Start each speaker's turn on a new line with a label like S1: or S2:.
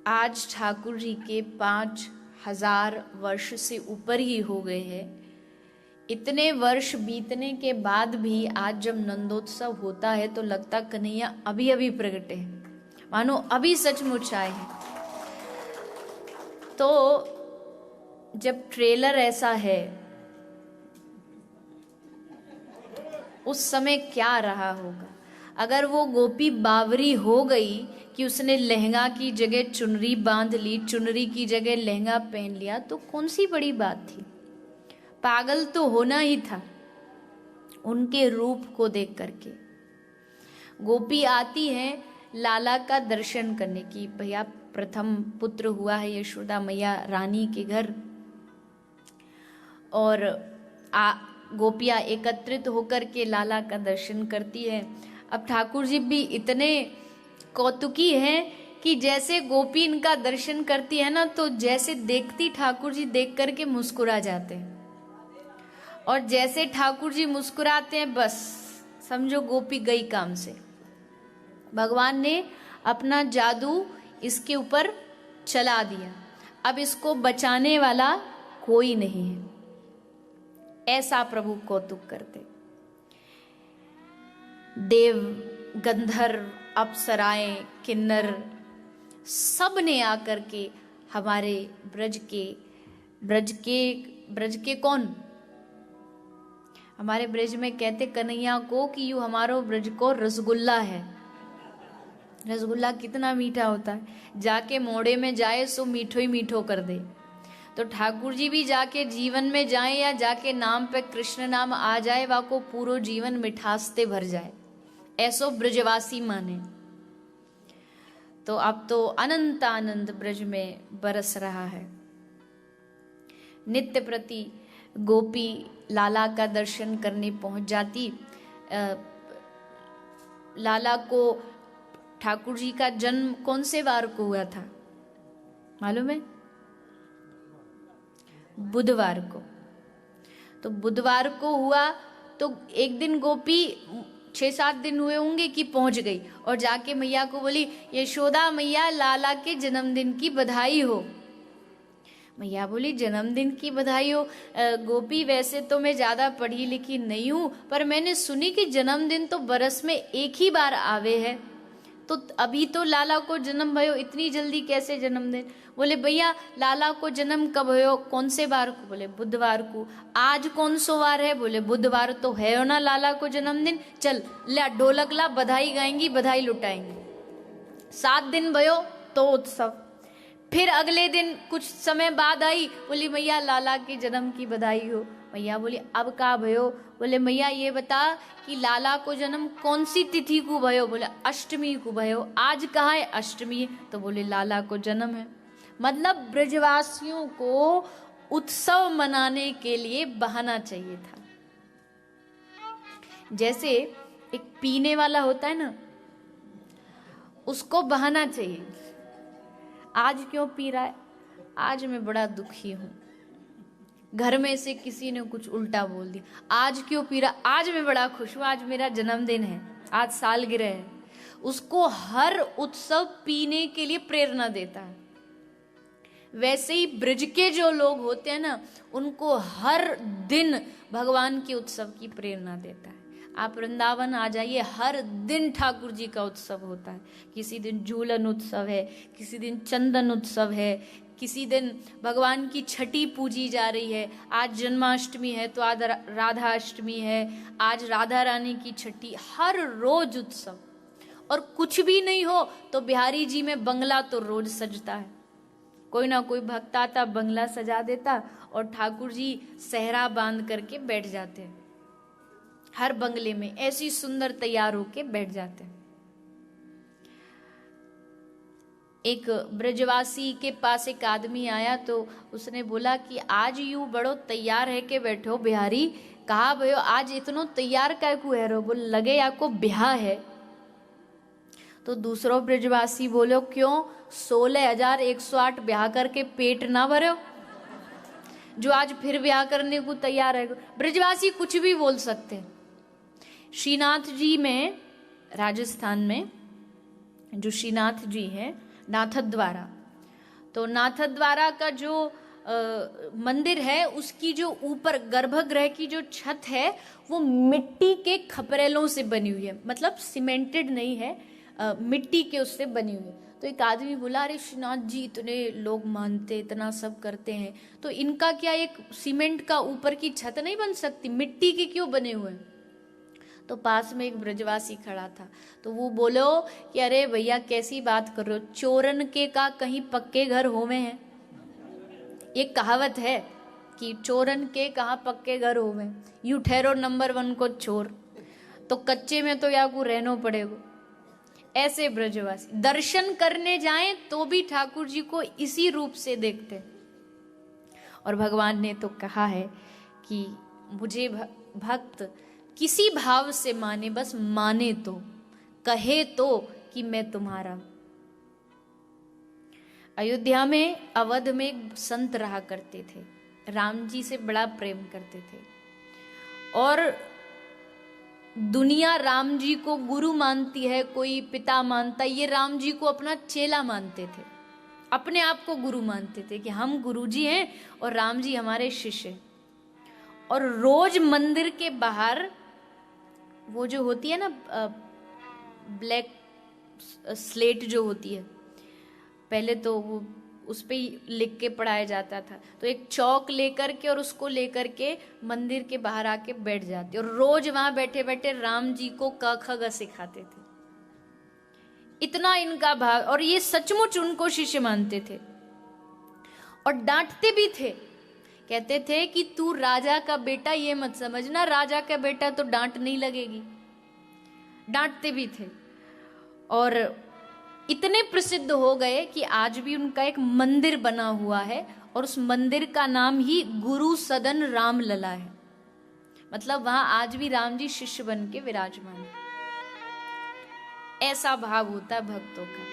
S1: आज ठाकुर जी के 5000 वर्ष से ऊपर ही हो गए हैं। इतने वर्ष बीतने के बाद भी आज जब नंदोत्सव होता है तो लगता कन्हैया अभी अभी प्रगटे हैं, मानो अभी सचमुच आए हैं। तो जब ट्रेलर ऐसा है, उस समय क्या रहा होगा। अगर वो गोपी बावरी हो गई कि उसने लहंगा की जगह चुनरी बांध ली, चुनरी की जगह लहंगा पहन लिया, तो कौन सी बड़ी बात थी। पागल तो होना ही था उनके रूप को देख करके। गोपी आती है लाला का दर्शन करने की। भैया प्रथम पुत्र हुआ है यशोदा मैया रानी के घर, और गोपियां एकत्रित होकर के लाला का दर्शन करती है। अब ठाकुर जी भी इतने कौतुकी हैं कि जैसे गोपी इनका दर्शन करती है ना, तो जैसे देखती ठाकुर जी देख करके मुस्कुरा जाते हैं, और जैसे ठाकुर जी मुस्कुराते हैं बस समझो गोपी गई काम से। भगवान ने अपना जादू इसके ऊपर चला दिया। अब इसको बचाने वाला कोई नहीं है, ऐसा प्रभु कौतुक करते। देव, गंधर्व, अप्सराएं, किन्नर सब ने आकर के हमारे ब्रज के कौन, हमारे ब्रज में कहते कन्हैया को कि यू हमारो ब्रज को रसगुल्ला है। रसगुल्ला कितना मीठा होता है, जाके मोड़े में जाए सो मीठो ही मीठो कर दे। तो ठाकुर जी भी जाके जीवन में जाए या जाके नाम पे कृष्ण नाम आ जाए, वा को पूरो जीवन मिठासते भर जाए, ऐसो ब्रजवासी माने। तो अब तो अनंत आनंद ब्रज में बरस रहा है। नित्य प्रति गोपी लाला का दर्शन करने पहुंच जाती। लाला को ठाकुर जी का जन्म कौन से वार को हुआ था मालूम है? बुधवार को। तो बुधवार को हुआ तो एक दिन गोपी 6-7 दिन हुए होंगे कि पहुंच गई, और जाके मैया को बोली यशोदा मैया लाला के जन्मदिन की बधाई हो। मैया बोली जन्मदिन की बधाई हो। गोपी वैसे तो मैं ज्यादा पढ़ी लिखी नहीं हूं, पर मैंने सुनी कि जन्मदिन तो बरस में एक ही बार आवे है, तो अभी तो लाला को जन्म भयो, इतनी जल्दी कैसे जन्मदिन। बोले भैया लाला को जन्म कब भयो, कौन से बार को? बोले बुधवार को। आज कौन सो वार है? बोले बुधवार तो है ना लाला को जन्मदिन। चल ला ढोलक ला, बधाई गाएंगी, बधाई लुटाएंगी। 7 दिन भयो तो उत्सव। फिर अगले दिन कुछ समय बाद आई, बोली मैया लाला के जन्म की बधाई हो। मैया बोली अब का भयो? बोले मैया ये बता कि लाला को जन्म कौन सी तिथि को भयो? बोले अष्टमी को भयो। आज कहाँ है अष्टमी? तो बोले लाला को जन्म है। मतलब ब्रजवासियों को उत्सव मनाने के लिए बहाना चाहिए था। जैसे एक पीने वाला होता है ना, उसको बहाना चाहिए। आज क्यों पी रहा है? आज मैं बड़ा दुखी हूं, घर में से किसी ने कुछ उल्टा बोल दिया। आज क्यों पी रहा? आज मैं बड़ा खुश हूं, आज मेरा जन्मदिन है, आज सालगिरह है। उसको हर उत्सव पीने के लिए प्रेरणा देता है। वैसे ही ब्रज के जो लोग होते हैं ना, उनको हर दिन भगवान के उत्सव की प्रेरणा देता है। आप वृंदावन आ जाइए, हर दिन ठाकुर जी का उत्सव होता है। किसी दिन झूलन उत्सव है, किसी दिन चंदन उत्सव है, किसी दिन भगवान की छठी पूजी जा रही है। आज जन्माष्टमी है तो आज राधाष्टमी है, आज राधा रानी की छठी। हर रोज उत्सव। और कुछ भी नहीं हो तो बिहारी जी में बंगला तो रोज सजता है। कोई ना कोई भक्त आता, बंगला सजा देता, और ठाकुर जी सहरा बांध करके बैठ जाते हैं। हर बंगले में ऐसी सुंदर तैयार होके बैठ जाते हैं। एक ब्रजवासी के पास एक आदमी आया तो उसने बोला कि आज यूं बड़ो तैयार है के बैठो बिहारी। कहा भयो आज इतनो तैयार काय को है रो? बोले लगे आपको ब्याह है। तो दूसरो ब्रजवासी बोलो क्यों? 16,108 ब्याह करके पेट ना भरो जो आज फिर ब्याह करने को तैयार है। ब्रजवासी कुछ भी बोल सकते हैं। श्रीनाथ जी में, राजस्थान में जो श्रीनाथ जी हैं, नाथद्वारा, तो नाथद्वारा का जो मंदिर है उसकी जो ऊपर गर्भगृह की जो छत है वो मिट्टी के खपरेलों से बनी हुई है, मतलब सीमेंटेड नहीं है, मिट्टी के उससे बनी हुई है। तो एक आदमी बोला, अरे श्रीनाथ जी इतने लोग मानते, इतना सब करते हैं, तो इनका क्या एक सीमेंट का ऊपर की छत नहीं बन सकती, मिट्टी के क्यों बने हुए हैं? तो पास में एक ब्रजवासी खड़ा था, तो वो बोलो कि अरे भैया कैसी बात कर रहे हो, चोरन के का कहीं पक्के घर होवे हैं। एक कहावत है कि चोरन के कहाँ पक्के घर होवे, यू ठहरो नंबर 1 को चोर, तो कच्चे में तो या को रहना पड़ेगा। ऐसे ब्रजवासी दर्शन करने जाएं तो भी ठाकुर जी को इसी रूप से देखते। और भगवान ने तो कहा है कि मुझे भक्त किसी भाव से माने, बस माने तो, कहे तो कि मैं तुम्हारा। अयोध्या में, अवध में एक संत रहा करते थे, राम जी से बड़ा प्रेम करते थे और दुनिया राम जी को गुरु मानती है, कोई पिता मानता है, ये राम जी को अपना चेला मानते थे, अपने आप को गुरु मानते थे कि हम गुरु जी हैं और राम जी हमारे शिष्य। और रोज मंदिर के बाहर वो जो होती है ना ब्लैक स्लेट जो होती है, पहले तो वो उस पे लिख के पढ़ाया जाता था, तो एक चौक लेकर के और उसको लेकर के मंदिर के बाहर आके बैठ जाते और रोज वहां बैठे बैठे राम जी को क ख ग सिखाते थे। इतना इनका भाव, और ये सचमुच उनको शिष्य मानते थे और डांटते भी थे, कहते थे कि तू राजा का बेटा ये मत समझना, राजा का बेटा तो डांट नहीं लगेगी, डांटते भी थे। और इतने प्रसिद्ध हो गए कि आज भी उनका एक मंदिर बना हुआ है और उस मंदिर का नाम ही गुरु सदन राम लला है, मतलब वहां आज भी राम जी शिष्य बन के विराजमान है। ऐसा भाव होता है भक्तों का।